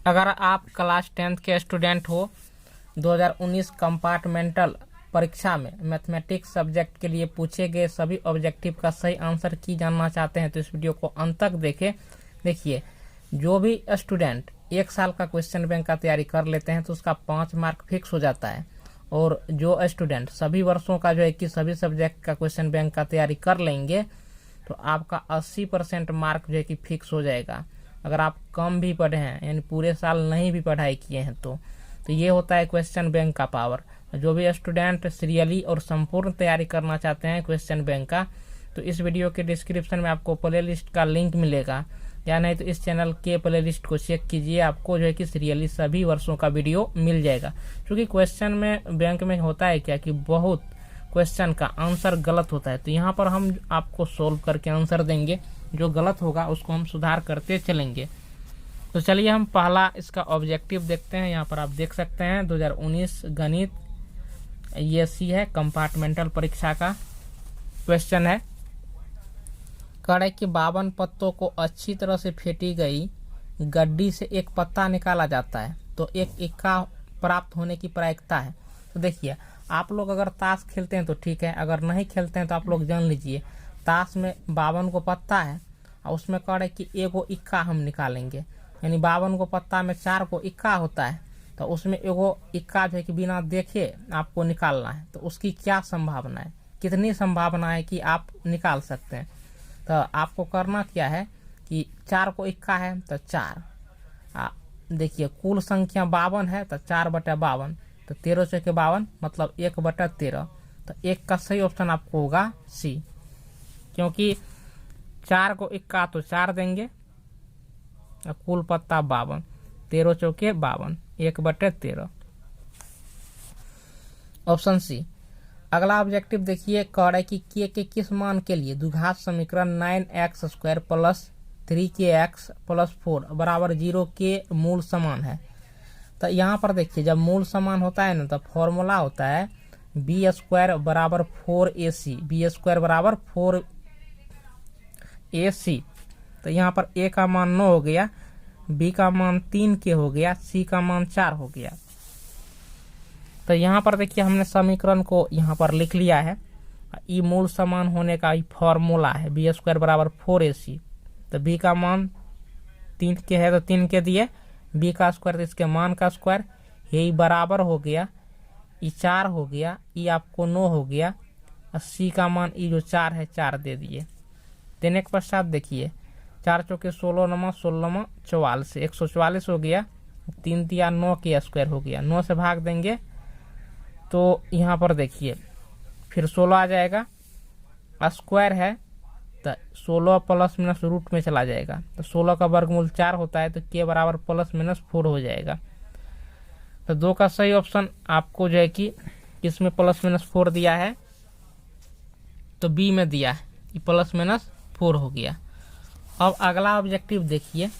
अगर आप class 10th के स्टूडेंट हो, 2019 कंपार्टमेंटल परीक्षा में मैथमेटिक्स सब्जेक्ट के लिए पूछे गए सभी ऑब्जेक्टिव का सही आंसर की जानना चाहते हैं तो इस वीडियो को अंत तक देखें। देखिए, जो भी स्टूडेंट 1 साल का क्वेश्चन बैंक का तैयारी कर लेते हैं तो उसका 5 मार्क फिक्स हो जाता है, और जो स्टूडेंट सभी वर्षों का जो है कि सभी सब्जेक्ट का क्वेश्चन बैंक का तैयारी कर लेंगे तो आपका 80% मार्क जो है कि फिक्स हो जाएगा। अगर आप कम भी पढ़े हैं, यानी पूरे साल नहीं भी पढ़ाई किए हैं तो ये होता है क्वेश्चन बैंक का पावर। जो भी स्टूडेंट सीरियली और संपूर्ण तैयारी करना चाहते हैं क्वेश्चन बैंक का, तो इस वीडियो के डिस्क्रिप्शन में आपको प्ले लिस्ट का लिंक मिलेगा, या नहीं तो इस चैनल के प्ले लिस्ट को चेक कीजिए, आपको जो है कि सीरियली सभी वर्षों का वीडियो मिल जाएगा। क्योंकि क्वेश्चन में बैंक में होता है क्या कि बहुत क्वेश्चन का आंसर गलत होता है, तो यहाँ पर हम आपको सोल्व करके आंसर देंगे, जो गलत होगा उसको हम सुधार करते चलेंगे। तो चलिए हम पहला इसका ऑब्जेक्टिव देखते हैं। यहाँ पर आप देख सकते हैं 2019 गणित ESC है, कंपार्टमेंटल परीक्षा का क्वेश्चन है। कड़े के 52 पत्तों को अच्छी तरह से फेंटी गई गड्डी से एक पत्ता निकाला जाता है तो एक इक्का प्राप्त होने की प्रायिकता है। तो देखिए, आप लोग अगर ताश खेलते हैं तो ठीक है, अगर नहीं खेलते हैं तो आप लोग जान लीजिए ताश में 52 को पत्ता है और उसमें कह रहे कि एगो इक्का हम निकालेंगे, यानी 52 को पत्ता में 4 को इक्का होता है, तो उसमें एगो इक्का जो है कि बिना देखे आपको निकालना है। तो उसकी क्या संभावना है, कितनी संभावना है कि आप निकाल सकते हैं। तो आपको करना क्या है कि 4 को इक्का है तो 4, देखिए कुल संख्या 52 है तो 4/52, तो 13 चौके 52 मतलब 1/13। तो एक का सही ऑप्शन आपको होगा सी, क्योंकि 4 को इक्का तो 4 देंगे, कुल पत्ता 52, 13 चौके 52, 1/13, ऑप्शन सी। अगला ऑब्जेक्टिव देखिए, कह रहा है कि के किस मान के लिए द्विघात समीकरण 9x² + 3kx + 4 = 0 के मूल समान है। तो यहाँ पर देखिए, जब मूल समान होता है ना तो फॉर्मूला होता है b² = 4ac, b² = 4ac। तो यहाँ पर a का मान 9 हो गया, b का मान 3k हो गया, c का मान 4 हो गया। तो यहाँ पर देखिए हमने समीकरण को यहाँ पर लिख लिया है। ई मूल समान होने का फॉर्मूला है b² = 4ac। तो b का मान 3k है तो 3k दिए, b का स्क्वायर तो इसके मान का स्क्वायर, यही बराबर हो गया, ई 4 हो गया, ई आपको 9 हो गया, और c का मान ई जो 4 है 4 दे दिए। देने के पश्चात देखिए 4 चौके 16 9 16 44, 144 हो गया, 3 दिया 9 के स्क्वायर हो गया, 9 से भाग देंगे तो यहाँ पर देखिए फिर 16 आ जाएगा, स्क्वायर है तो 16 प्लस माइनस रूट में चला जाएगा, तो 16 का वर्गमूल 4 होता है तो k बराबर +-4 हो जाएगा। तो 2 का सही ऑप्शन आपको जो है कि इसमें +-4 दिया है तो बी में दिया है, ये +-4 हो गया। अब अगला ऑब्जेक्टिव देखिए,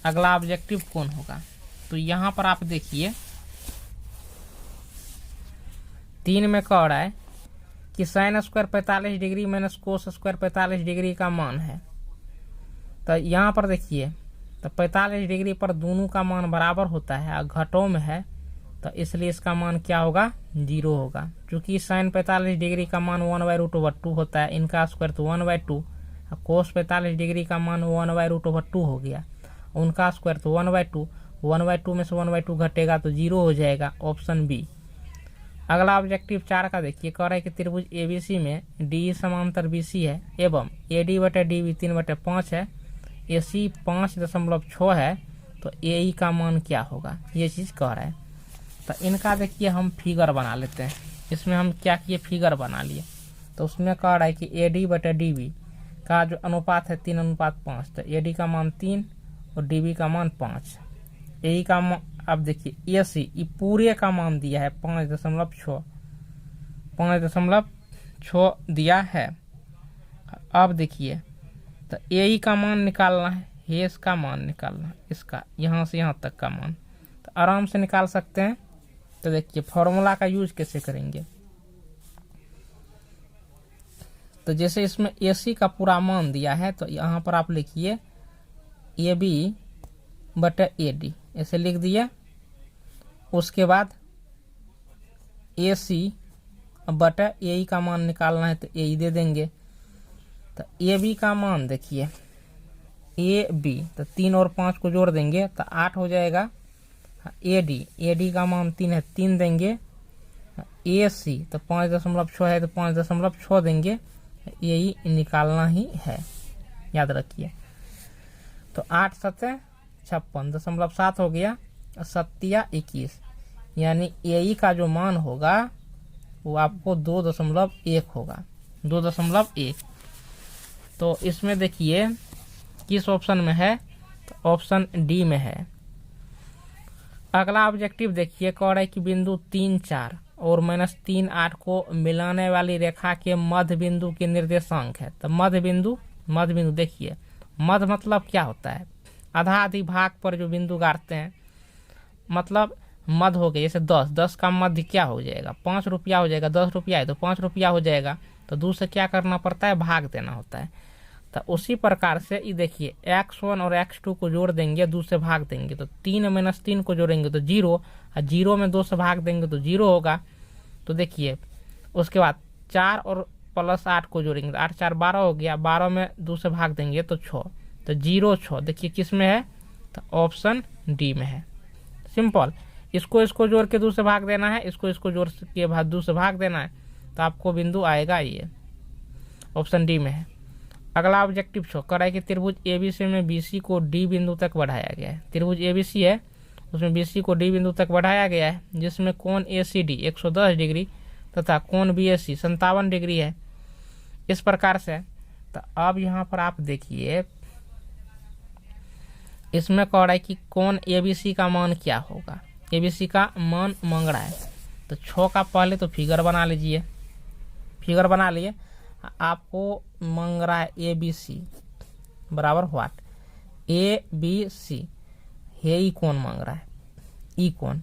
अगला ऑब्जेक्टिव कौन होगा। तो यहाँ पर आप देखिए 3 में कह रहा है कि sin² 45 degree minus cos² 45 degree का मान है। तो यहाँ पर देखिए, तो 45 डिग्री पर दोनों का मान बराबर होता है और घटों में है, तो इसलिए इसका मान क्या होगा, 0 होगा। क्योंकि sin 45 डिग्री का मान 1/√2 होता है, इनका स्क्वायर तो 1/2, cos 45 डिग्री का मान 1/√2 हो गया, उनका स्क्वायर तो 1/2, 1/2 में से 1/2 घटेगा तो 0 हो जाएगा, ऑप्शन बी। अगला ऑब्जेक्टिव 4 का देखिए, कह रहा है कि त्रिभुज ABC में DE समांतर BC है एवं AD/DB 3/5 है, AC 5.6 है, तो AE का मान क्या होगा, ये चीज़ कह रहा है। तो इनका देखिए हम फिगर बना लेते हैं। इसमें हम क्या किए, फिगर बना लिए। तो उसमें कह रहा है कि AD/DB का जो अनुपात है 3:5, तो AD का मान 3 और DB का मान 5। AE का मान, अब देखिए AC ये पूरे का मान दिया है 5.6 दिया है। अब देखिए, तो AE का मान निकालना है, हेस का मान निकालना है, इसका यहाँ से यहाँ तक का मान, तो आराम से निकाल सकते हैं। तो देखिए फॉर्मूला का यूज कैसे करेंगे। तो जैसे इसमें AC का पूरा मान दिया है तो यहाँ पर आप लिखिए AB बटे ए डी ऐसे लिख दिया। उसके बाद ए सी बटे ए ई का मान निकालना है तो ए ई दे देंगे। तो ए बी का मान देखिए ए बी तो 3 और 5 को जोड़ देंगे तो 8 हो जाएगा। ए डी का मान 3 है 3 देंगे। ए सी तो 5.6 है तो 5.6 देंगे। यही निकालना ही है, याद रखिए। तो 8 7 56.7 हो गया। 7 21 यानी ए का जो मान होगा वो आपको 2.1 होगा, 2.1। तो इसमें देखिए किस ऑप्शन में है, तो ऑप्शन डी में है। अगला ऑब्जेक्टिव देखिए, कह रहा है कि बिंदु 3 4 और -3 8 को मिलाने वाली रेखा के मध्य बिंदु के निर्देशांक है। तो मध्य बिंदु देखिए, मध्य मतलब क्या होता है, आधा आधी भाग पर जो बिंदु गाड़ते हैं, मतलब मध्य हो गया। जैसे 10 का मध्य क्या हो जाएगा, 5 रुपया हो जाएगा। 10 रुपया है तो 5 रुपया हो जाएगा। तो 2 से क्या करना पड़ता है, भाग देना होता है। तो उसी प्रकार से ये देखिए x1 और x2 को जोड़ देंगे, 2 से भाग देंगे तो 3 - 3 को जोड़ेंगे तो 0, और 0 में 2 से भाग देंगे तो 0 होगा। तो देखिए उसके बाद 4 और +8 को जोड़ेंगे तो 8 4 12 हो गया। 12 में 2 से भाग देंगे तो 6, तो 0 6 देखिए किस में है, तो ऑप्शन डी में है। सिंपल, इसको जोड़ के 2 से भाग देना है, इसको जोड़ के बाद 2 से भाग देना है, तो आपको बिंदु आएगा, ये ऑप्शन डी में है। अगला ऑब्जेक्टिव शो कर रहा है कि त्रिभुज एबीसी में बीसी को डी बिंदु तक बढ़ाया गया है। त्रिभुज एबीसी है, उसमें बीसी को डी बिंदु तक बढ़ाया गया है, जिसमें कोण एसीडी 110 डिग्री तथा कोण बीएससी 57 डिग्री है। इस प्रकार से तो अब यहाँ पर आप देखिए, इसमें कह रहा है कि कोण एबीसी का मान क्या होगा। एबीसी का मान मांग रहा है, तो 6 का पहले तो फिगर बना लीजिए। फिगर बना लिए, आपको मांग रहा है ए बी सी बराबर व्हाट, ए बी सी है ई कोण मांग रहा है, ई कोण।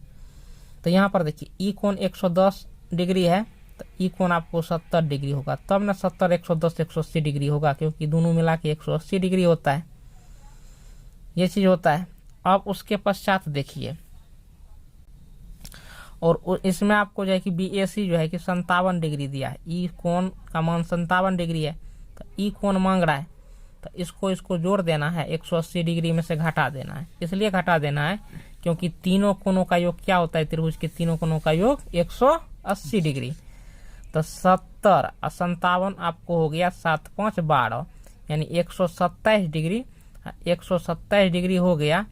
तो यहाँ पर देखिए ई कोण 110 डिग्री है, तो ई कोण आपको 70 डिग्री होगा, तब ना 70 110 180 डिग्री होगा, क्योंकि दोनों मिला के 180 डिग्री होता है, ये चीज होता है। अब उसके पश्चात देखिए, और इसमें आपको जो है कि BAC जो है कि 57 डिग्री दिया है, ई कोण का मान 57 डिग्री है, तो ई कोण मांग रहा है, तो इसको जोड़ देना है, 180 डिग्री में से घटा देना है। इसलिए घटा देना है क्योंकि तीनों कोणों का योग क्या होता है, त्रिभुज के तीनों कोणों का योग 180 डिग्री। तो 70 और 57 आपको हो गया 7 5 12 यानी 127 डिग्री। 127 डिग्री हो गया,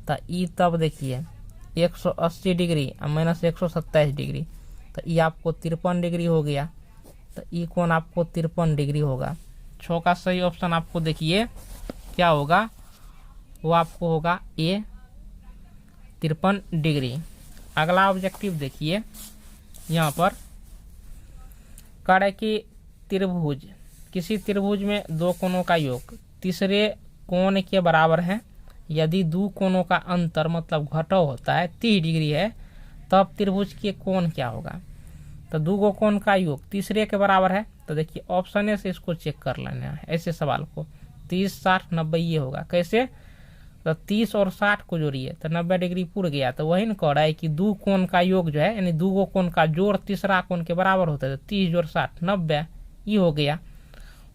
तो ई तब देखिए 180 डिग्री और -127 डिग्री, तो ये आपको 53 डिग्री हो गया। तो ई कोण आपको 53 डिग्री होगा। 6 का सही ऑप्शन आपको देखिए क्या होगा, वो आपको होगा ए 53 डिग्री। अगला ऑब्जेक्टिव देखिए, यहाँ पर कह रहा है कि त्रिभुज, किसी त्रिभुज में दो कोणों का योग तीसरे कोण के बराबर है। यदि दो कोणों का अंतर मतलब घटाव होता है 30 डिग्री है, तब त्रिभुज के कोण क्या होगा। तो दो कोण का योग तीसरे के बराबर है, तो देखिए ऑप्शन ए से इसको चेक कर लेना है। ऐसे सवाल को 30 60 90 ये होगा, कैसे, तो 30 और 60 को जोड़िए तो 90 डिग्री पूर गया। तो वही न कह रहा है कि दो कोण का योग जो है, यानी दो कोण का जोड़ तीसरा कोण के बराबर होता है, तो 30 जोड़ 60 90 ये हो गया।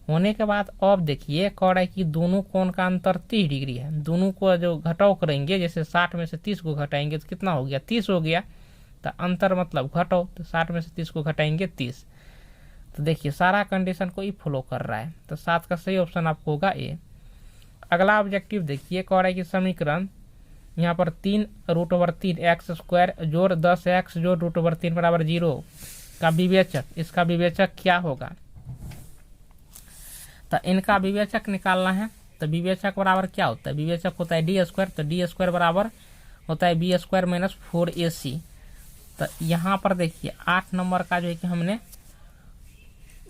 होने के बाद अब देखिए कह रहा है कि दोनों कोण का अंतर 30 डिग्री है। दोनों को जो घटाव करेंगे, जैसे 60 में से 30 को घटाएंगे तो कितना हो गया, 30 हो गया। तो अंतर मतलब घटाव, तो 60 में से 30 को घटाएंगे 30। तो देखिए सारा कंडीशन को ये फॉलो कर रहा है, तो 7 का सही ऑप्शन आपको होगा ए। अगला ऑब्जेक्टिव देखिए, कह रहा है कि समीकरण यहाँ पर 3√3 x² जोड़ 10x जोड़ √3 बराबर 0 का विवेचक, इसका विवेचक क्या होगा। तो इनका विवेचक निकालना है। तो विवेचक बराबर क्या होता है, विवेचक होता है d², तो d² बराबर होता है b² - 4ac। तो यहाँ पर देखिए 8 नंबर का जो है कि हमने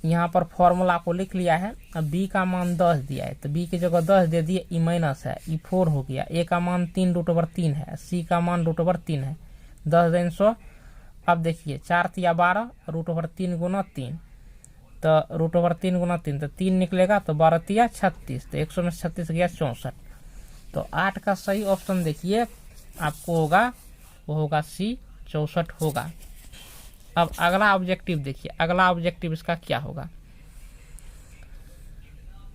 यहाँ पर फॉर्मूला को लिख लिया है। अब b का मान 10 दिया है, तो b की जगह 10 दे दिए, ई माइनस है, ई 4 हो गया। a का मान 3√3 है, c का मान √3 है, 10 3 100। अब देखिए 4 या 12 √3 गुना 3, तो √3 गुना 3 तो 3 निकलेगा, तो 12 या 36, तो 100 में 36 गया 64। तो 8 का सही ऑप्शन देखिए आपको होगा, वो होगा सी 64 होगा। अब अगला ऑब्जेक्टिव देखिए, अगला ऑब्जेक्टिव इसका क्या होगा।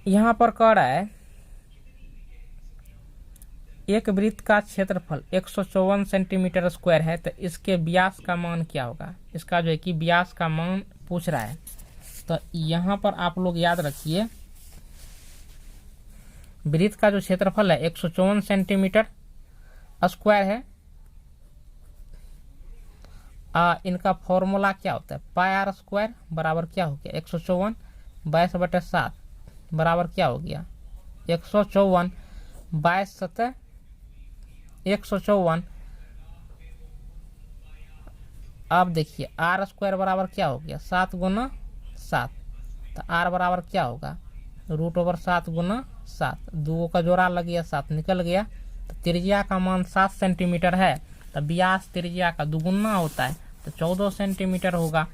यहां पर कह रहा है एक वृत्त का क्षेत्रफल 154 सेंटीमीटर स्क्वायर है, तो इसके व्यास का मान क्या होगा। इसका जो है कि व्यास का मान पूछ रहा है। तो यहाँ पर आप लोग याद रखिए, वृत्त का जो क्षेत्रफल है 154 सेंटीमीटर स्क्वायर है। इनका फॉर्मूला क्या होता है, पाई आर स्क्वायर बराबर क्या हो गया 154 22/7 बराबर क्या हो गया 154 22 सतह 154। अब देखिए आर स्क्वायर बराबर क्या हो गया 7 गुना 7, तो आर बराबर क्या होगा √7 गुना 7, दो का जोड़ा लग गया 7 निकल गया। तो त्रिज्या का मान 7 सेंटीमीटर है, तो व्यास त्रिज्या का दुगुना होता है, तो 14 सेंटीमीटर होगा।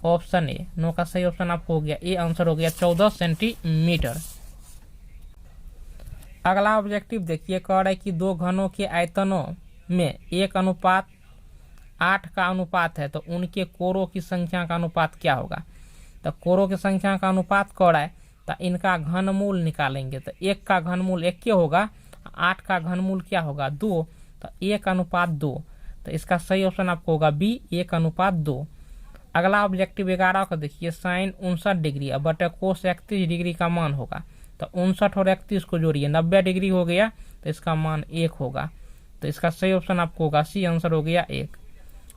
ऑप्शन ए, नो का सही ऑप्शन आपको हो गया, ए आंसर हो गया 14 सेंटीमीटर। अगला ऑब्जेक्टिव देखिए, कह रहा है कि दो घनों के आयतनों में 1:8 का अनुपात है, तो उनके कोरों की संख्या का अनुपात क्या होगा। तो कोरों की संख्या का अनुपात कह रहा है, तो इनका घनमूल निकालेंगे। तो 1 का घनमूल 1 क्या होगा, 8 का घनमूल क्या होगा 2, तो 1:2। तो इसका सही ऑप्शन आपको होगा बी 1:2। अगला ऑब्जेक्टिव 11 का देखिए, साइन 59 डिग्री बटे कोस 31 डिग्री का मान होगा। तो 59 और 31 को जोड़िए 90 डिग्री हो गया, तो इसका मान 1 होगा। तो इसका सही ऑप्शन आपको होगा सी, आंसर हो गया 1।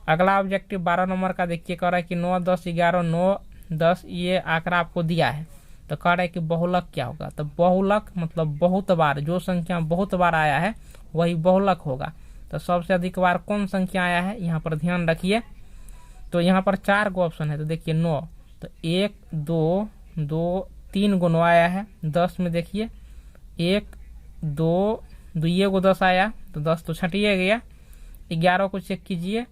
अगला ऑब्जेक्टिव 12 नंबर का देखिए, कह रहा है कि 9, 10, 11, 9, 10 ये आंकड़ा आपको दिया है। तो कह रहा है कि बहुलक क्या होगा। तो बहुलक मतलब बहुत बार, जो संख्या बहुत बार आया है वही बहुलक होगा। तो सबसे अधिक बार कौन संख्या आया है, यहाँ पर ध्यान रखिए। तो यहाँ पर 4 गो ऑप्शन है, तो देखिए 9, तो 1 2 2 3 गो 9 आया है। 10 में देखिए 1 2 2 गो 10 आया, तो 10 तो छटिए गया। 11 को चेक कीजिए,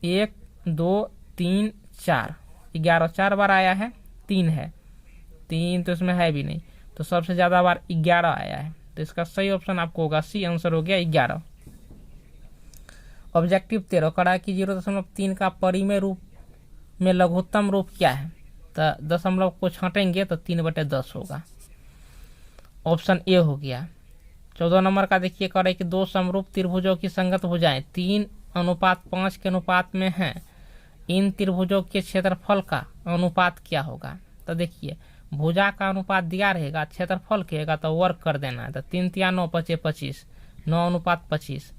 1 2 3 4, 11 4 बार आया है, 3 है, 3 तो इसमें है भी नहीं, तो सबसे ज्यादा बार 11 आया है। तो इसका सही ऑप्शन आपको होगा सी, आंसर हो गया 11। ऑब्जेक्टिव 13 कड़ा कि 0.3 का परिमेय रूप में लघुत्तम रूप क्या है। तो दशमलव को छाटेंगे तो 3/10 होगा, ऑप्शन ए हो गया। 14 नंबर का देखिए, कह रहे कि दो समरूप त्रिभुजों की संगत भुजाएं 3:5 के अनुपात में हैं, इन त्रिभुजों के क्षेत्रफल का अनुपात क्या होगा। तो देखिए भुजा का अनुपात दिया रहेगा, क्षेत्रफल कहेगा तो वर्ग कर देना है। तो 3 3 9 5 25, 9:25।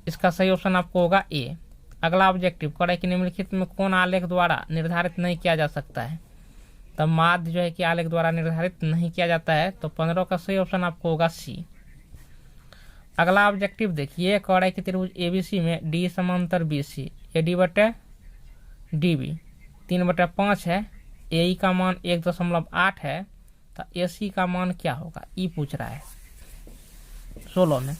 इसका सही ऑप्शन आपको होगा ए। अगला ऑब्जेक्टिव कह रहा है कि निम्नलिखित में कौन आलेख द्वारा निर्धारित नहीं किया जा सकता है। तब माध्य जो है कि आलेख द्वारा निर्धारित नहीं किया जाता है, तो 15 का सही ऑप्शन आपको होगा सी। अगला ऑब्जेक्टिव देखिए, कह रहा है कि त्रिभुज एबीसी में डी समांतर बीसी, एडी बटे डीबी 3/5 है, ए का मान 1.8 है, तो एसी का मान क्या होगा, ई पूछ रहा है 16 में।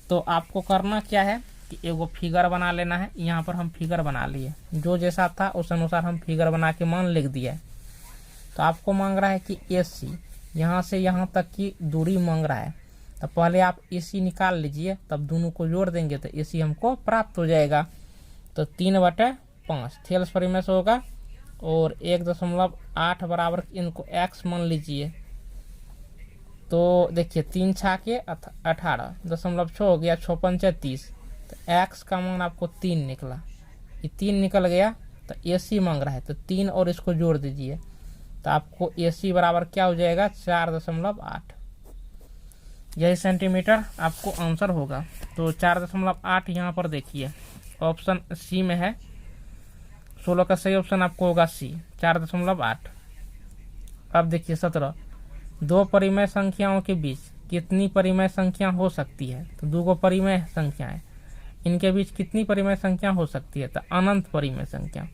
तो आपको करना क्या है कि एगो फिगर बना लेना है। यहाँ पर हम फिगर बना लिए, जो जैसा था उस अनुसार हम फिगर बना के मान लिख दिया। तो आपको मांग रहा है कि एसी यहाँ से यहाँ तक की दूरी मांग रहा है, तो पहले आप एसी निकाल लीजिए, तब दोनों को जोड़ देंगे तो एसी हमको प्राप्त हो जाएगा। तो 3/5 थेल्स परिमेय से होगा, और 1.8 बराबर इनको x मान लीजिए। तो देखिए 3 छाके 18.6 हो गया, 6 पंचे 30, तो x का मान आपको 3 निकला, ये 3 निकल गया। तो एसी मांग रहा है, तो 3 और इसको जोड़ दीजिए, तो आपको एसी बराबर क्या हो जाएगा 4.8। यही सेंटीमीटर आपको आंसर होगा। तो 4.8 यहाँ पर देखिए ऑप्शन सी में है। 16 का सही ऑप्शन आपको होगा सी, 4.8। अब देखिए 17, दो परिमेय संख्याओं के बीच कितनी परिमेय संख्या हो सकती है। तो दो गो परिमेय संख्याएं, इनके बीच कितनी परिमेय संख्या हो सकती है, तो अनंत परिमेय संख्या।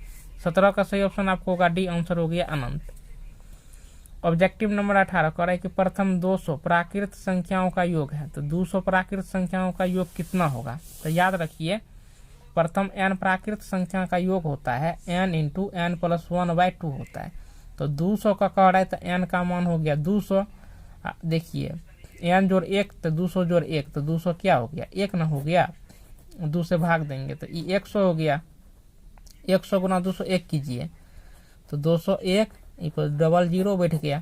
17 का सही ऑप्शन आपको होगा डी, आंसर हो गया अनंत। ऑब्जेक्टिव नंबर 18 कह रहा है कि प्रथम 200 प्राकृत संख्याओं का योग है, तो 200 प्राकृत संख्याओं का योग कितना होगा। तो याद रखिए प्रथम n प्राकृत संख्या का योग होता है n × n+1/2 होता है। तो 200 का कह रहा है, तो n का मान हो गया 200। देखिए n जोड़ 1 तो 200 जोड़ 1 तो 200 क्या हो गया 1 ना हो गया, 2 से भाग देंगे तो ये 100 हो गया। 100 गुना 200 1 कीजिए तो 201 इक्वल डबल जीरो बैठ गया,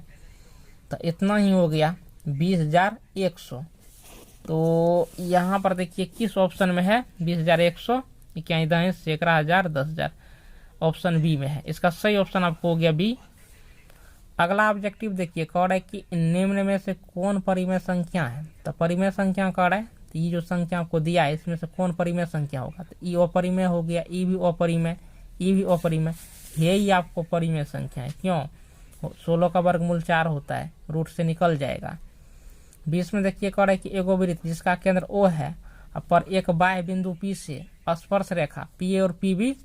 तो इतना ही हो गया 20,100। तो यहाँ पर देखिए किस ऑप्शन में है 20,100, क्या इधर सैकड़ा हजार 10,000, ऑप्शन बी में है। इसका सही ऑप्शन आपको हो गया बी। अगला ऑब्जेक्टिव देखिए, कह रहा है कि निम्न में से कौन परिमेय संख्या है। तो परिमेय संख्या कह रहा है, तो ये जो संख्या आपको दिया है इसमें से कौन परिमेय संख्या होगा, तो ई अपरिमेय हो गया, ई भी अपरिमेय, ई भी अपरिमेय, यही आपको परिमेय संख्या है। क्यों, 16 का वर्गमूल 4 होता है, रूट से निकल जाएगा। 20 में देखिए कह रहा है कि एगो वृत्त जिसका केंद्र ओ है पर एक बाह्य बिंदु पी से स्पर्श रेखा पी और पी बी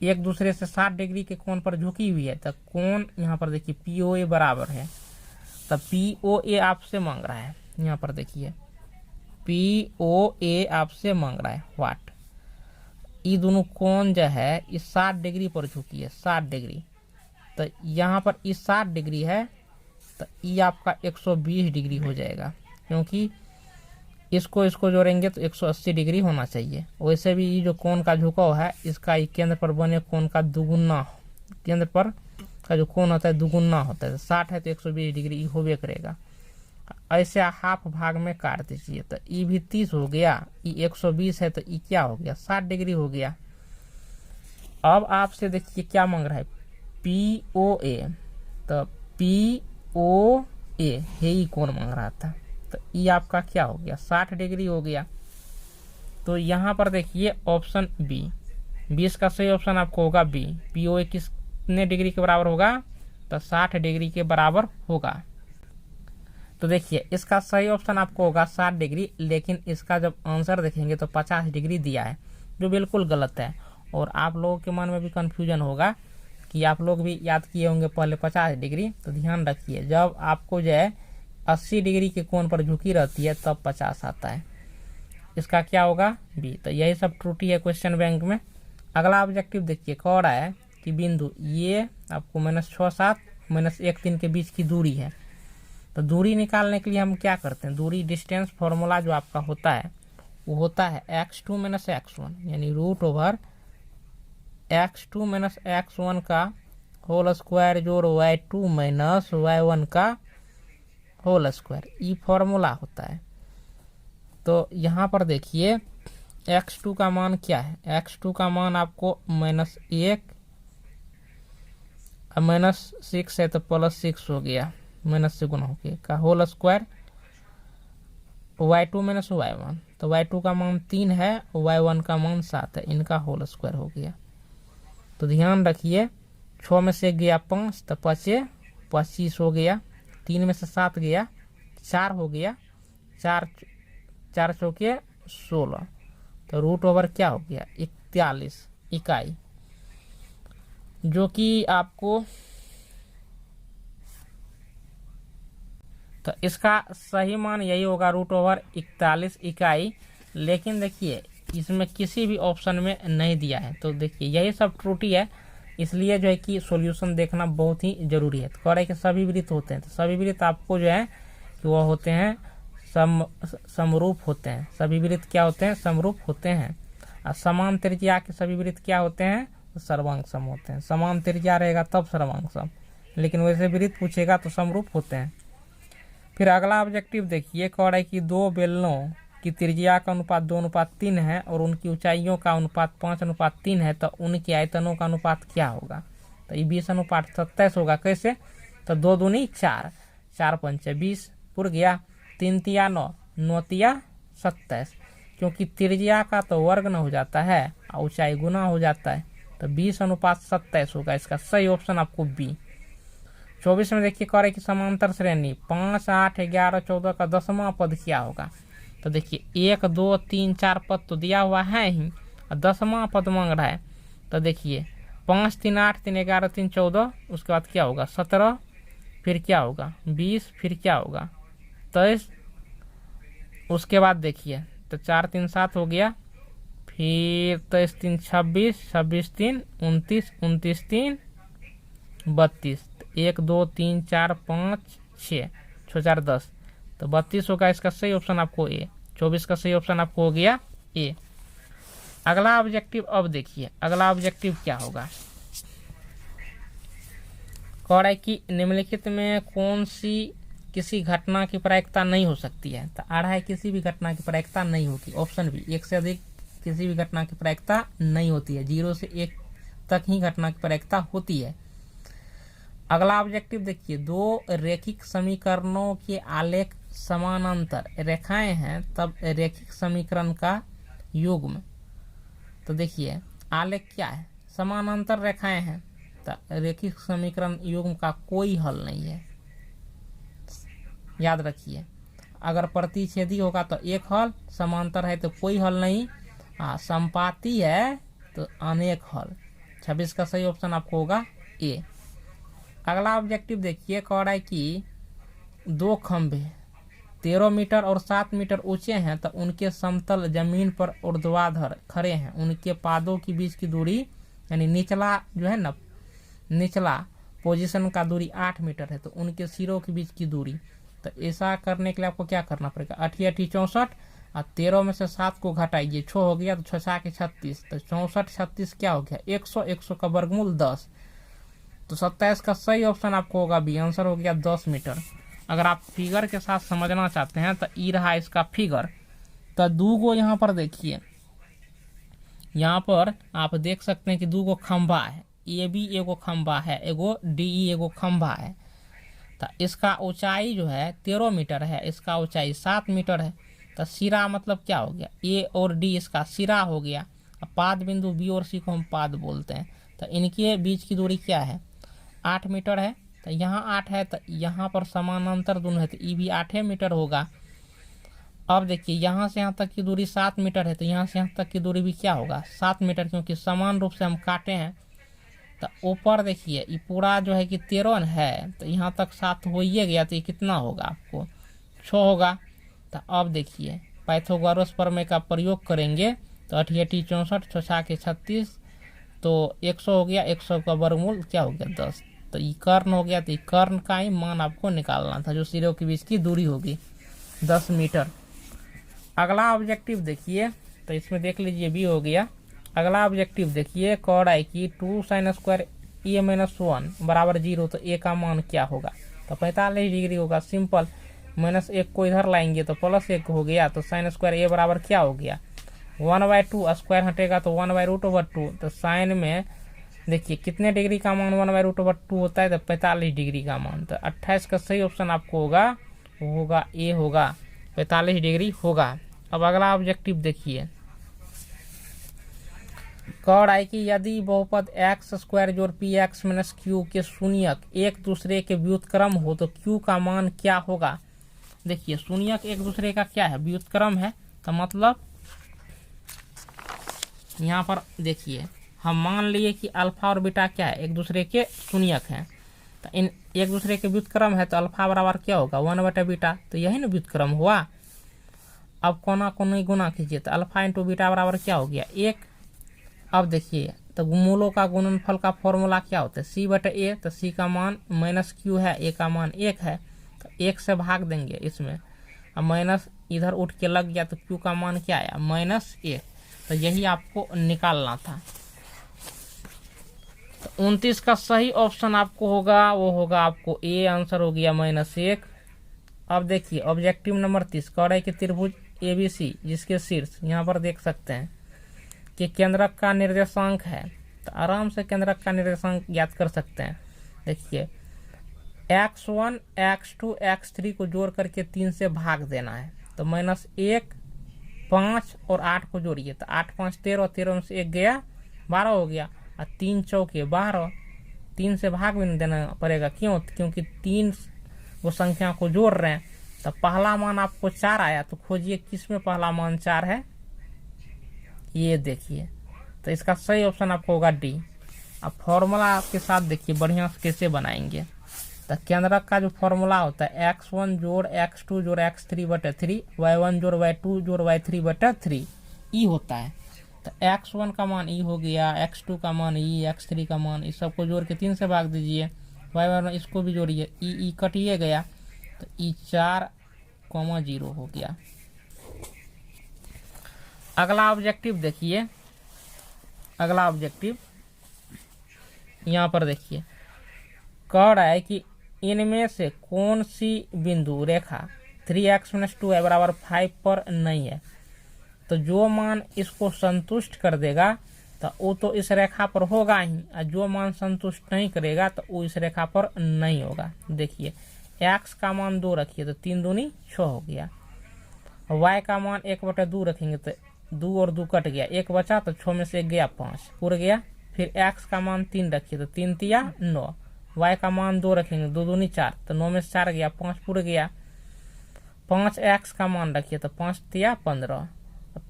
एक दूसरे से 60 डिग्री के कोण पर झुकी हुई है। तो कोण यहाँ पर देखिए पी ओ ए बराबर है, तब पी ओ ए आपसे मांग रहा है, यहाँ पर देखिए पी ओ ए आपसे मांग रहा है वाट। ये दोनों कोण जो है इस 60 डिग्री पर झुकी है, 60 डिग्री। तो यहाँ पर इस 60 डिग्री है तो ये आपका 120 डिग्री हो जाएगा, क्योंकि इसको जोड़ेंगे तो 180 डिग्री होना चाहिए। वैसे भी ये जो कोण का झुकाव है इसका केंद्र पर बने कोण का दुगुना, केंद्र पर का जो कोण होता है दुगुना होता है। 60 है तो 120 डिग्री ये होबे करेगा। ऐसे हाफ भाग में काट दीजिए तो ये भी 30 हो गया, ये 120 है तो ये क्या हो गया 60 डिग्री हो गया। अब आपसे देखिए क्या मांग रहा है पी ओ ए, तो पी ओ ए यही कोण मांग रहा था, तो ये आपका क्या हो गया 60 डिग्री हो गया। तो यहाँ पर देखिए ऑप्शन बी, 20 का सही ऑप्शन आपको होगा बी। पी ओ ए कितने डिग्री के बराबर होगा, तो 60 डिग्री के बराबर होगा। तो देखिए इसका सही ऑप्शन आपको होगा 60 डिग्री, लेकिन इसका जब आंसर देखेंगे तो 50 डिग्री दिया है, जो बिल्कुल गलत है। और आप लोगों के मन में भी कंफ्यूजन होगा कि आप लोग भी याद किए होंगे पहले 50 डिग्री, तो ध्यान रखिए जब आपको जो है 80 डिग्री के कोण पर झुकी रहती है तब 50 आता है। इसका क्या होगा बी। तो यही सब त्रुटि है क्वेश्चन बैंक में। अगला ऑब्जेक्टिव देखिए, कह रहा है कि बिंदु ये आपको -6 7 -1 3 के बीच की दूरी है। तो दूरी निकालने के लिए हम क्या करते हैं, दूरी डिस्टेंस फॉर्मूला जो आपका होता है वो होता है x2 - x1, यानी √ओवर x2 - x1 का होल स्क्वायर जोड़ y2 - y1 का होल स्क्वायर, ये फॉर्मूला होता है। तो यहाँ पर देखिए x2 का मान क्या है, x2 का मान आपको -1 -6 है तो +6 हो गया, माइनस से गुना हो गया का होल स्क्वायर y2 - y1, तो y2 का मान 3 है, y1 का मान 7 है, इनका होल स्क्वायर हो गया। तो ध्यान रखिए 6 में से गया 5 तो 5 25 हो गया, 3 में से 7 गया 4 हो गया, 4 चौके 16, तो √ओवर क्या हो गया 41 इकाई, जो कि आपको, तो इसका सही मान यही होगा √ओवर 41 इकाई। लेकिन देखिए इसमें किसी भी ऑप्शन में नहीं दिया है, तो देखिए यही सब त्रुटि है, इसलिए जो है कि सॉल्यूशन देखना बहुत ही जरूरी है। तो कह रहा है कि सभी वृत्त होते हैं, तो सभी वृत्त आपको जो है कि वह होते हैं समरूप होते हैं। सभी वृत्त क्या होते हैं, समरूप होते हैं। और समान त्रिज्या के सभी वृत्त क्या होते हैं, तो सर्वांग सम होते हैं। समान त्रिज्या रहेगा तब सर्वांग सम, लेकिन वैसे वृत्त पूछेगा तो समरूप होते हैं। फिर अगला ऑब्जेक्टिव देखिए, कह रहा है कि दो बेलनों की त्रिज्या का अनुपात 2:3 है और उनकी ऊंचाइयों का अनुपात 5:3 है, तो उनके आयतनों का अनुपात क्या होगा। तो ये 20:27 होगा। कैसे, तो 2 दूनी 4, 4 पंचे 20 पुर गया, 3 तिया 9, 9 तिया 27, क्योंकि त्रिज्या का तो वर्ग न हो जाता है और ऊंचाई गुना हो जाता है, तो 20:27 होगा। इसका सही ऑप्शन आपको बी। 24 में देखिए कह रहे कि समांतर श्रेणी 5 8 11 14 का 10वां पद क्या होगा। तो देखिए 1 2 3 4 पद तो दिया हुआ है ही, और 10वां पद मांग रहा है। तो देखिए 5 3 8 3 11 3 14, उसके बाद क्या होगा 17, फिर क्या होगा 20, फिर क्या होगा 23, उसके बाद देखिए तो 4 3 7 हो गया, फिर 23 3 26, 26 3 29, 29 3 32, 1 2 3 4 5 6, 6 4 10, तो तो 32 होगा इसका सही ऑप्शन आपको ए। 24 का सही ऑप्शन आपको हो गया ए। अगला ऑब्जेक्टिव अब देखिए, अगला ऑब्जेक्टिव क्या होगा। कह रहा है कि निम्नलिखित में कौन सी किसी घटना की प्रायिकता नहीं हो सकती है। तो आ रहा है किसी भी घटना की प्रायिकता नहीं होती। ऑप्शन बी, एक से अधिक किसी भी घटना की प्रायिकता नहीं होती है। 0 से 1 तक ही घटना की प्रायिकता होती है। अगला ऑब्जेक्टिव देखिए, दो रैखिक समीकरणों के आलेख समानांतर रेखाएं हैं तब रैखिक समीकरण का युग्म। तो देखिए आलेख क्या है, समानांतर रेखाएं हैं तो रैखिक समीकरण युग्म का कोई हल नहीं है। याद रखिए, अगर प्रतिच्छेदी होगा तो एक हल, समांतर है तो कोई हल नहीं, संपाती है तो अनेक हल। 26 का सही ऑप्शन आपको होगा ए। अगला ऑब्जेक्टिव देखिए, कह रहा है कि दो खंभे 13 मीटर और 7 मीटर ऊंचे हैं तो उनके समतल जमीन पर ऊर्ध्वाधर खड़े हैं। उनके पादों के बीच की दूरी यानी निचला जो है ना, निचला पोजीशन का दूरी 8 मीटर है तो उनके सिरों के बीच की दूरी। तो ऐसा करने के लिए आपको क्या करना पड़ेगा, 8 8 64 और 13 में से 7 को घटाइए, 6 हो गया तो 6 के 36, तो 64 36 क्या हो गया 100, 100 का वर्गमूल 10। तो 27 का सही ऑप्शन आपको होगा बी, आंसर हो गया 10 मीटर। अगर आप फिगर के साथ समझना चाहते हैं तो ई रहा इसका फिगर। तो दूगो यहाँ पर देखिए, यहाँ पर आप देख सकते हैं कि दूगो खंभा है, ए बी एगो खंभा है, एगो डी ई एगो खंभा है। तो इसका ऊंचाई जो है 13 मीटर है, इसका ऊंचाई 7 मीटर है। तो सिरा मतलब क्या हो गया, ए और डी इसका सिरा हो गया। अब पाद बिंदु बी और सी को हम पाद बोलते हैं। तो इनके बीच की दूरी क्या है 8 मीटर है। तो यहाँ 8 है तो यहाँ पर समानांतर दोनों है तो ई भी 8 मीटर होगा। अब देखिए यहाँ से यहाँ तक की दूरी 7 मीटर है तो यहाँ से यहाँ तक की दूरी भी क्या होगा 7 मीटर, क्योंकि समान रूप से हम काटे हैं। तो ऊपर देखिए ये पूरा जो है कि 13 है तो यहाँ तक 7 हो ही गया, तो ये कितना होगा आपको 6 होगा। तो अब देखिए पाइथागोरस प्रमेय का प्रयोग करेंगे तो 8 8 64, 6 के 36, तो 100 हो गया, 100 का वर्गमूल क्या हो गया 10। तो ये कर्ण हो गया, तो ये कर्ण का ही मान आपको निकालना था, जो सिरों के बीच की दूरी होगी 10 मीटर। अगला ऑब्जेक्टिव देखिए, तो इसमें देख लीजिए भी हो गया। अगला ऑब्जेक्टिव देखिए, कह रहा है कि 2 sin स्क्वायर ए माइनस 1 बराबर 0, तो ए का मान क्या होगा। तो 45 डिग्री होगा, सिंपल। -1 को इधर लाएंगे तो +1 हो गया, तो sin स्क्वायर ए बराबर क्या हो गया 1/2, स्क्वायर हटेगा तो 1/√2। तो साइन में देखिए कितने डिग्री का मान 1/√2 होता है, तो 45 डिग्री का मान। तो 28 का सही ऑप्शन आपको होगा, वो होगा ए होगा, 45 डिग्री होगा। अब अगला ऑब्जेक्टिव देखिए, कह रहा है कि यदि बहुपद एक्स स्क्वायर जोड़ पी एक्स माइनस क्यू के शून्यक एक दूसरे के व्युत्क्रम हो तो क्यू का मान क्या होगा। देखिए शून्यक एक दूसरे का क्या है, व्युत्क्रम है। तो मतलब यहाँ पर देखिए हम मान लिए कि अल्फा और बीटा क्या है, एक दूसरे के शून्यक हैं। तो इन एक दूसरे के व्युत्क्रम है तो अल्फा बराबर क्या होगा 1/बीटा, तो यही ना व्युत्क्रम हुआ। अब कोना को नहीं गुना कीजिए तो अल्फा इंटू बीटा बराबर क्या हो गया 1। अब देखिए तो मूलों का गुणनफल का फॉर्मूला क्या होता है c/a। तो c का मान -q है, a का मान 1 है, तो 1 से भाग देंगे इसमें। अब माइनस इधर उठ के लग गया तो q का मान क्या आया -1। तो यही आपको निकालना था। तो 29 का सही ऑप्शन आपको होगा, वो होगा आपको ए, आंसर हो गया -1। अब देखिए ऑब्जेक्टिव नंबर 30, कह रहा है कि त्रिभुज ABC जिसके शीर्ष यहाँ पर देख सकते हैं कि केंद्रक का निर्देशांक है। तो आराम से केंद्रक का निर्देशांक ज्ञात कर सकते हैं। देखिए x1 x2 x3 को जोड़ करके 3 से भाग देना है। तो -1 5 और 8 को जोड़िए तो 8 5 13, 13 में से 1 गया 12 हो गया, और 3 चौके 12, 3 से भाग भी नहीं देना पड़ेगा। क्यों, क्योंकि 3 वो संख्या को जोड़ रहे हैं। तो पहला मान आपको 4 आया, तो खोजिए किस में पहला मान 4 है, ये देखिए। तो इसका सही ऑप्शन आपको होगा डी। अब फॉर्मूला आपके साथ देखिए बढ़िया से कैसे बनाएंगे। तो केंद्रक का जो फॉर्मूला होता है x1 जोड़ x2 जोड़ x3/3, y1 जोड़ y2 जोड़ y3/3 ई होता है। तो x1 का मान ई हो गया, x2 का मान ई, x3 का मान, इस सबको जोड़ के 3 से भाग दीजिए, y1 इसको भी जोड़िए, ई कटिए गया। तो ई 4 0 हो गया। अगला ऑब्जेक्टिव देखिए, अगला ऑब्जेक्टिव यहाँ पर देखिए, कह रहा है कि इनमें से कौन सी बिंदु रेखा 3x - 2y = 5 पर नहीं है। तो जो मान इसको संतुष्ट कर देगा तो वो तो इस रेखा पर होगा ही, और जो मान संतुष्ट नहीं करेगा तो वो इस रेखा पर नहीं होगा। देखिए x का मान 2 रखिए तो 3 दूनी 6 हो गया, y का मान 1/2 रखेंगे तो 2 और 2 कट गया, 1 बचा तो 6 में से 1 गया 5, पूरा गया। फिर x का मान 3 रखिए तो 3 तिया 9, y का मान 2 रखेंगे 2 दूनी 4 तो 9 में से 4 गया 5, पूरा गया। 5x का मान रखिए तो 5 तिया 15,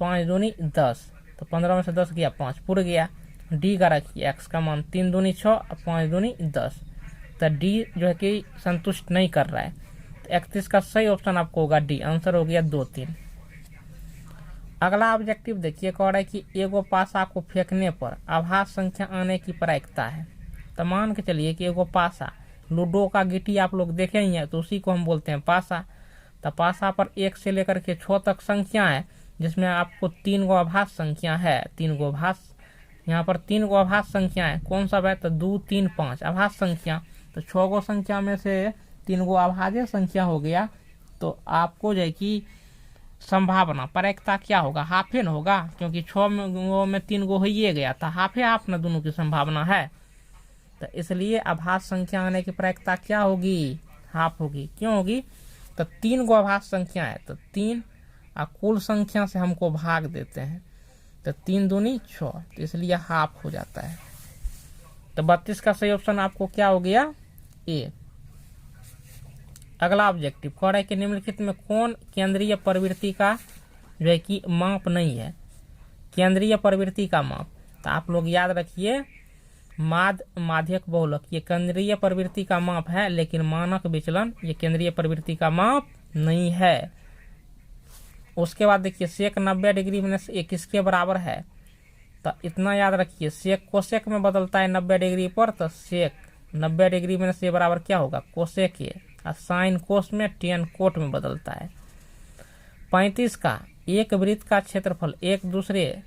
5 दूनी 10 तो 15 में से 10 गया 5, पूरा गया। d का रखिए x का मान 3 दूनी 6, 5 दूनी 10, तो d जो है कि संतुष्ट नहीं कर रहा है। तो 31 का सही ऑप्शन आपको होगा डी, आंसर हो गया 2, 3। अगला ऑब्जेक्टिव देखिए, कह रहा है कि एगो पासा को फेंकने पर आभास संख्या आने की प्रायिकता है। तो मान के चलिए कि एगो पासा, लूडो का गिट्टी आप लोग देखे ही हैं, तो उसी को हम बोलते हैं पासा। तो पासा पर 1 से लेकर के 6 तक संख्या है, जिसमें आपको 3 गो आभास संख्या है, 3 गो आभास, यहाँ पर 3 गो आभास संख्या है। कौन सा है? तो 2, 3, 5 आभास संख्या। तो 6 गो संख्या में से 3 गो आभाज्य संख्या हो गया, तो आपको जो है कि संभावना प्रायिकता क्या होगा? हाफे न होगा, क्योंकि 6 में 3 गो हो ही गया था, हाफे हाफ न दोनों की संभावना है। तो इसलिए आभास संख्या आने की प्रायिकता क्या होगी? हाफ होगी। क्यों होगी? तो 3 गो आभास संख्या है, तो 3 और कुल संख्या से हमको भाग देते हैं, तो 3 दूनी 6, तो इसलिए हाफ हो जाता है। तो 32 का सही ऑप्शन आपको क्या हो गया? ए। अगला ऑब्जेक्टिव कह रहा है कि निम्नलिखित में कौन केंद्रीय प्रवृत्ति का जो है कि माप नहीं है? केंद्रीय प्रवृत्ति का माप, तो आप लोग याद रखिए, माध्यक बहुलक ये केंद्रीय प्रवृत्ति का माप है, लेकिन मानक विचलन ये केंद्रीय प्रवृत्ति का माप नहीं है। उसके बाद देखिए, सेक 90 डिग्री में से किसके बराबर है? तो इतना याद रखिए, सेक कोसेक में बदलता है 90 डिग्री पर, तो सेक 90 डिग्री में से बराबर क्या होगा? कोसेक है। और साइन कोस में टेन कोट में बदलता है। 35 का, एक वृत्त का क्षेत्रफल एक दूसरे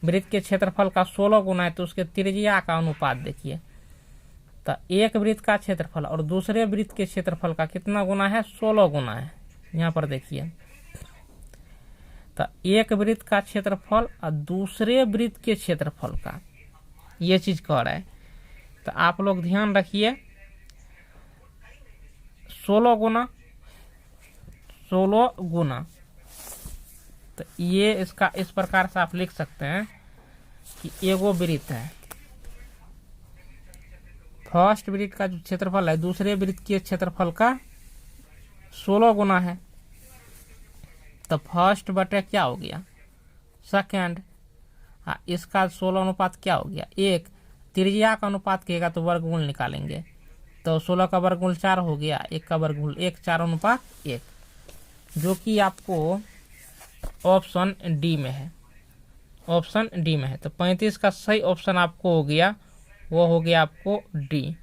वृत्त के क्षेत्रफल का 16 गुना है, तो उसके त्रिज्या का अनुपात देखिए। तो एक वृत्त का क्षेत्रफल और दूसरे वृत्त के क्षेत्रफल का कितना गुना है? 16 गुना है। यहाँ पर देखिए, तो एक वृत्त का क्षेत्रफल और दूसरे वृत्त के क्षेत्रफल का, ये चीज कह रहा है। तो आप लोग ध्यान रखिए, 16 गुना, तो ये इसका इस प्रकार से आप लिख सकते हैं कि एगो वृत्त है, फर्स्ट वृत्त का जो क्षेत्रफल है दूसरे वृत्त के क्षेत्रफल का 16 गुना है। तो फर्स्ट बटे क्या हो गया? सेकेंड। इसका 16 अनुपात क्या हो गया? 1। त्रिज्या का अनुपात कहेगा तो वर्गमूल निकालेंगे, तो 16 का वर्गमूल 4 हो गया, 1 का वर्गमूल 1, 4:1, जो कि आपको ऑप्शन डी में है, ऑप्शन डी में है। तो 35 का सही ऑप्शन आपको हो गया, वो हो गया आपको डी।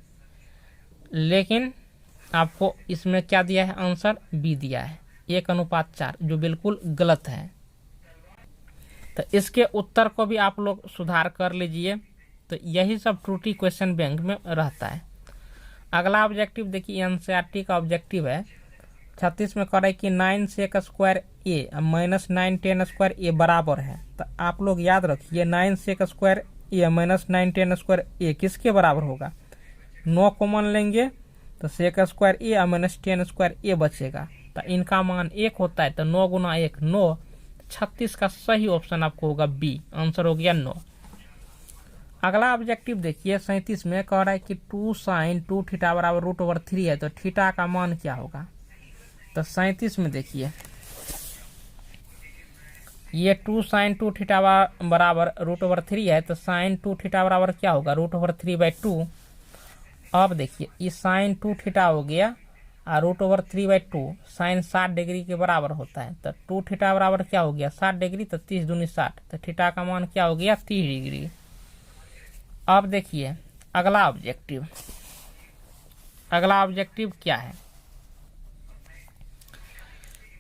लेकिन आपको इसमें क्या दिया है? आंसर बी दिया है, 1:4, जो बिल्कुल गलत है। तो इसके उत्तर को भी आप लोग सुधार कर लीजिए। तो यही सब त्रुटि क्वेश्चन बैंक में रहता है। अगला ऑब्जेक्टिव देखिए, एनसीईआरटी का ऑब्जेक्टिव है 36 में कह रहा है कि 9 sec स्क्वायर ए माइनस 9 tan स्क्वायर ए बराबर है। तो आप लोग याद रखिए, 9 sec स्क्वायर ए माइनस 9 tan स्क्वायर ए किसके बराबर होगा? 9 कॉमन लेंगे तो sec स्क्वायर ए और माइनस tan स्क्वायर ए बचेगा, तो इनका मान 1 होता है, तो 9 गुना 1 9। 36 का सही ऑप्शन आपको होगा बी, आंसर हो गया 9। अगला ऑब्जेक्टिव देखिए, 37 में कह रहा है कि 2 sin 2 थीटा बराबर √3 है, तो थीटा का मान क्या होगा? तो 37 में देखिए, ये 2 sin 2 थीटा बराबर √3 है, तो sin 2 थीटा बराबर क्या होगा? √3/2। अब देखिए, ये sin 2 थीटा हो गया और √3/2 sin 60 डिग्री के बराबर होता है, तो 2 थीटा बराबर क्या हो गया? 60 डिग्री, तो 30 दूनी 60, तो थीटा का मान क्या हो गया? 30 डिग्री। अब देखिए अगला ऑब्जेक्टिव, अगला ऑब्जेक्टिव क्या है?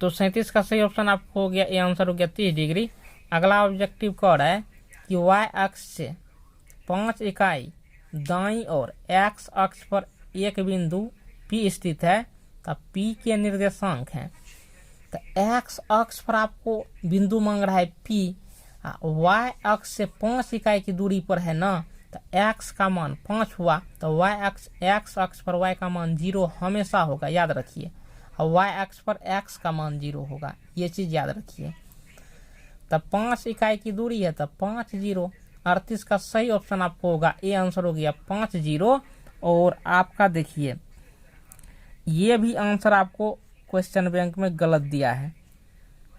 तो 37 का सही ऑप्शन आपको हो गया, ये आंसर हो गया 30 डिग्री। अगला ऑब्जेक्टिव कह रहा है कि y अक्ष से 5 इकाई दाईं और x अक्ष पर एक बिंदु P स्थित है, तब P के निर्देशांक हैं। तो x अक्ष पर आपको बिंदु मांग रहा है P, y अक्ष से 5 इकाई की दूरी पर है ना, तो x का मान 5 हुआ, तो x अक्ष पर y का मान 0 हमेशा होगा, याद रखिए। और y अक्ष पर x का मान 0 होगा, ये चीज याद रखिए। तब 5 इकाई की दूरी है, तब 5 0। 38 का सही ऑप्शन आपको होगा, ये आंसर हो गया 5 0। और आपका देखिए ये भी आंसर आपको क्वेश्चन बैंक में गलत दिया है,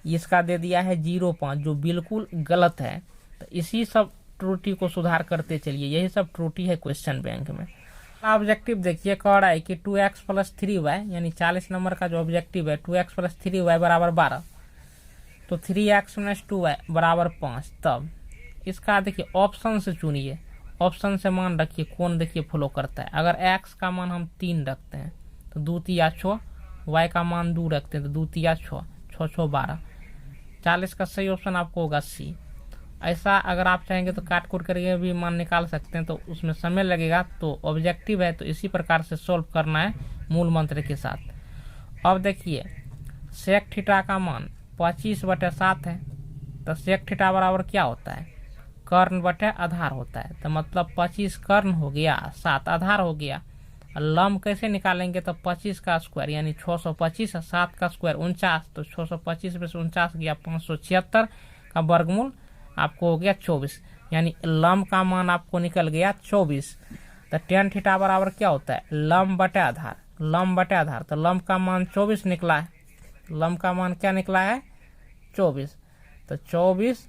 इसका दे दिया है 0.5, जो बिल्कुल गलत है। तो इसी सब त्रुटि को सुधार करते चलिए, यही सब त्रुटि है क्वेश्चन बैंक में। ऑब्जेक्टिव देखिए, कह रहा है कि 2x + 3y, यानी 40 नंबर का जो ऑब्जेक्टिव है 2x + 3y = 12, तो 3x - 2y = 5। तब इसका देखिए ऑप्शन से चुनिए, ऑप्शन से मान रखिए कौन देखिए फॉलो करता है। अगर x का मान हम 3 रखते हैं तो 2 3 6, y का मान 2 रखते हैं तो 2 3 6, 6 6 12। 40 का सही ऑप्शन आपको होगा C। ऐसा अगर आप चाहेंगे तो काट कूट करके भी मान निकाल सकते हैं, तो उसमें समय लगेगा। तो ऑब्जेक्टिव है तो इसी प्रकार से सॉल्व करना है मूल मंत्र के साथ। अब देखिए सेक थीटा का मान 25/7 है, तो सेक थीटा बराबर क्या होता है, कर्ण बटे आधार होता है। तो मतलब 25 कर्ण हो गया, 7 आधार हो गया। लंब कैसे निकालेंगे, तो 25 का स्क्वायर यानी 625, 7 का स्क्वायर 49, तो 625 में से 49 गया 576 का वर्गमूल आपको हो गया 24, यानी लंब का मान आपको निकल गया 24। तो tan थीटा बराबर क्या होता है, लंब बटे आधार, लंब बटे आधार। तो लंब का मान 24 निकला है, लंब का मान क्या निकला है 24। तो 24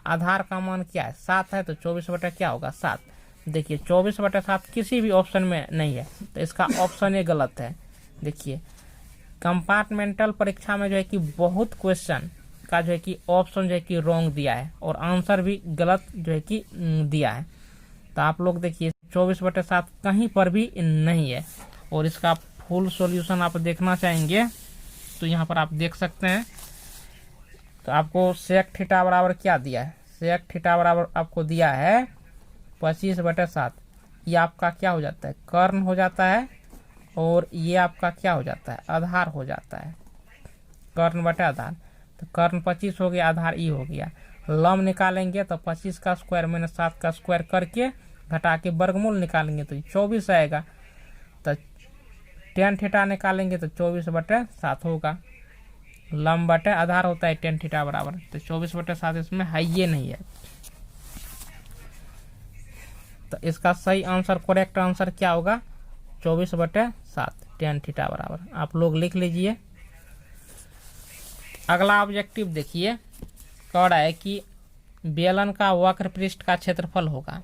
आधार का मान क्या है 7 है, तो 24 बटे क्या होगा 7। देखिए 24/7 किसी भी ऑप्शन में नहीं है, तो इसका ऑप्शन ये गलत है। देखिए कंपार्टमेंटल परीक्षा में जो है कि बहुत क्वेश्चन का जो है कि ऑप्शन जो है कि रॉन्ग दिया है और आंसर भी गलत जो है कि दिया है। तो आप लोग देखिए 24/7 कहीं पर भी नहीं है। और इसका फुल सॉल्यूशन आप देखना चाहेंगे तो यहाँ पर आप देख सकते हैं। तो आपको सेक थीटा बराबर क्या दिया है, सेक थीटा बराबर आपको दिया है 25/7। ये आपका क्या हो जाता है, कर्ण हो जाता है, और ये आपका क्या हो जाता है, आधार हो जाता है, कर्ण बटे आधार। तो कर्ण 25 हो गया, आधार ई हो गया। लंब निकालेंगे तो 25 का स्क्वायर मैंने 7 का स्क्वायर करके घटा के वर्गमूल निकालेंगे तो 24 आएगा। तो tan थीटा निकालेंगे तो 24/7 होगा। लंब बटे आधार होता है tan थीटा बराबर, तो 24/7 इसमें है ये नहीं है। तो इसका सही आंसर, करेक्ट आंसर क्या होगा 24/7 tan थीटा बराबर। आप लोग लिख लीजिए। अगला ऑब्जेक्टिव देखिए, कह रहा है कि बेलन का वक्र पृष्ठ का क्षेत्रफल होगा।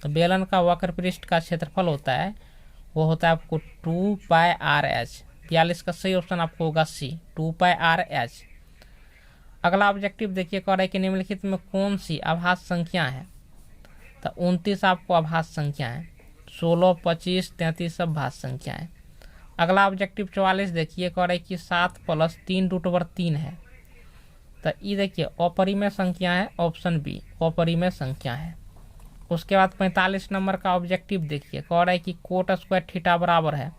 तो बेलन का वक्र पृष्ठ का क्षेत्रफल होता है, वो होता है आपको 2πRh। 42 का सही ऑप्शन आपको होगा C, 2πRh। अगला ऑब्जेक्टिव देखिए, कह रहा है कि निम्नलिखित में कौन सी आभास संख्या है। तो 29 आपको आभास संख्या है, 16 25 33 सब भाज्य संख्या है। अगला ऑब्जेक्टिव 44 देखिए, कह रहा है कि 7 + 3√3 है। तो ये देखिए अपरिमेय संख्या है, ऑप्शन बी अपरिमेय संख्या है। उसके बाद 45 नंबर का ऑब्जेक्टिव देखिए, कह रहा है कि कोट स्क्वायर थीटा बराबर है।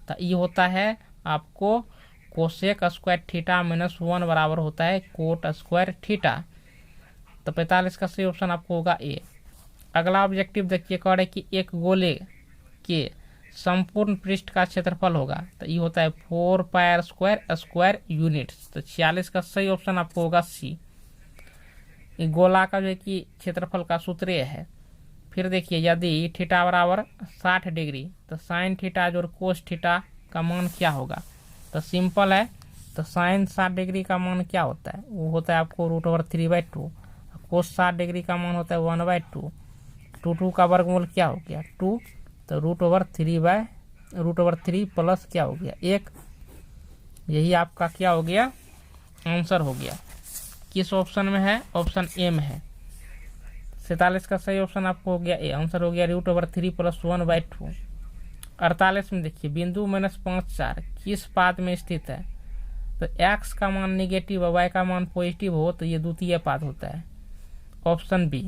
तो ये होता है आपको कोसेक स्क्वायर थीटा -1 बराबर होता है कोट स्क्वायर थीटा। तो 45 का सही ऑप्शन आपको होगा ए। अगला ऑब्जेक्टिव देखिए, कह रहा है कि एक गोले के संपूर्ण पृष्ठ का क्षेत्रफल होगा। तो ये होता है 4πr² स्क्वायर यूनिट्स। तो 46 का सही ऑप्शन आपको होगा सी। गोला का जो है कि क्षेत्रफल का सूत्र है। फिर देखिए यदि थीटा बराबर 60 डिग्री, तो साइन थीटा जोड़ कोस थीटा का मान क्या होगा। तो सिंपल है, तो साइन 60 डिग्री का मान क्या होता है, वो होता है आपको √3/2। कोस 60 डिग्री का मान होता है 1/2। 2 का वर्गमूल क्या हो गया 2, तो √3 प्लस क्या हो गया 1। यही आपका क्या हो गया आंसर हो गया। किस ऑप्शन में है, ऑप्शन ए में है। 47 का सही ऑप्शन आपको हो गया ए, आंसर हो गया √3 + 1/2। 48 में देखिए बिंदु -5 4 किस पाद में स्थित है। तो x का मान निगेटिव और y का मान पॉजिटिव हो तो ये द्वितीय पाद होता है, ऑप्शन बी।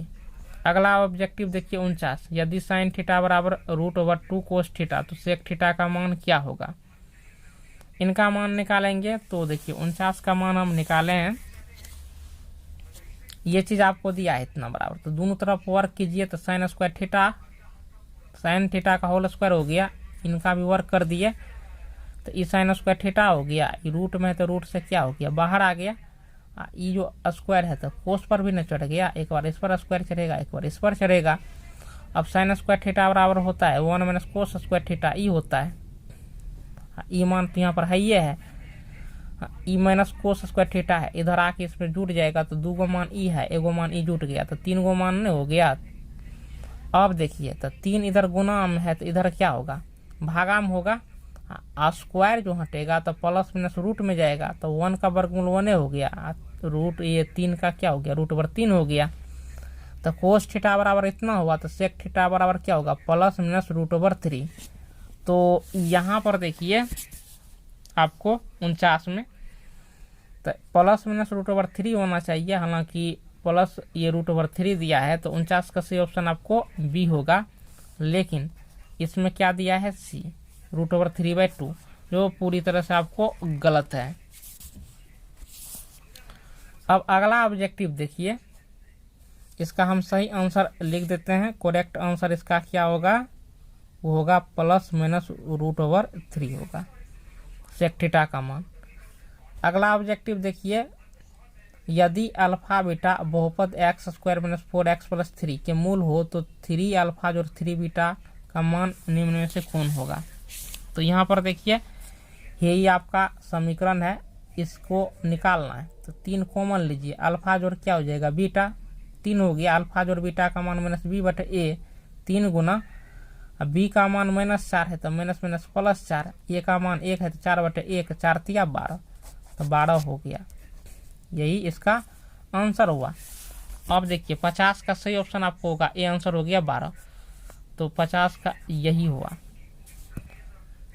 अगला ऑब्जेक्टिव देखिए 49, यदि साइन थीटा बराबर √2 कोस थीटा तो सेक थीटा का मान क्या होगा। इनका मान निकालेंगे तो देखिए 49 का मान हम निकाले हैं, ये चीज आपको दिया है इतना बराबर, तो दोनों तरफ वर्क कीजिए तो sine square theta, sine theta का होल स्क्वायर हो गया, इनका भी वर्क कर दिए तो ये साइन स्क्वायर थीटा हो गया, ये रूट में है तो रूट से क्या हो गया बाहर आ गया, ये जो स्क्वायर है तो कोस पर भी न चढ़ गया, एक बार इस पर स्क्वायर चढ़ेगा एक बार इस पर चढ़ेगा। अब साइन स्क्वायर थीटा बराबर होता है 1 - कोस स्क्वायर थीटा, ई होता है, ई मान तो यहाँ पर है ये है, E minus cos square theta है, इधर आके इसमें जुट जाएगा तो 2 मान ई है, 1 मान ई जुट गया तो 3 मान नहीं हो गया। अब देखिए तो 3 इधर गुना में है तो इधर क्या होगा भागा में होगा, स्क्वायर जो हटेगा तो प्लस माइनस रूट में जाएगा तो 1 का वर्गमूल 1 हो गया, रूट ये 3 का क्या हो गया √3 हो गया। तो कोस थीटा बराबर इतना हुआ तो सेक थीटा बराबर क्या होगा प्लस माइनस √3। तो यहाँ पर देखिए आपको 49 में तो प्लस माइनस √3 होना चाहिए, हालांकि प्लस ये √3 दिया है तो 49 का सही ऑप्शन आपको बी होगा, लेकिन इसमें क्या दिया है सी √3/2, जो पूरी तरह से आपको गलत है। अब अगला ऑब्जेक्टिव देखिए, इसका हम सही आंसर लिख देते हैं, करेक्ट आंसर इसका क्या होगा, वो होगा प्लस माइनस √3 होगा सेक थीटा का मान। अगला ऑब्जेक्टिव देखिए, यदि अल्फा बीटा बहुपद x² - 4x + 3 के मूल हो तो 3 अल्फा और 3 बीटा का मान निम्न में से कौन होगा। तो यहाँ पर देखिए यही आपका समीकरण है, इसको निकालना है तो 3 कॉमन लीजिए, अल्फा जोड़ क्या हो जाएगा बीटा, 3 हो गया, अल्फा जोड़ बीटा का मान -b/a 3 गुना, b का मान -4 है तो +4, a का मान 1 है तो 4/1, 4 × 12 तो 12 हो गया, यही इसका आंसर हुआ। अब देखिए 50 का सही ऑप्शन आपको होगा, ए आंसर हो गया 12, तो 50 का यही हुआ।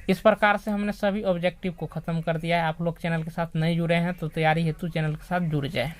इस प्रकार से हमने सभी ऑब्जेक्टिव को खत्म कर दिया है। आप लोग चैनल के साथ नहीं जुड़े हैं तो तैयारी हेतु चैनल के साथ जुड़ जाए।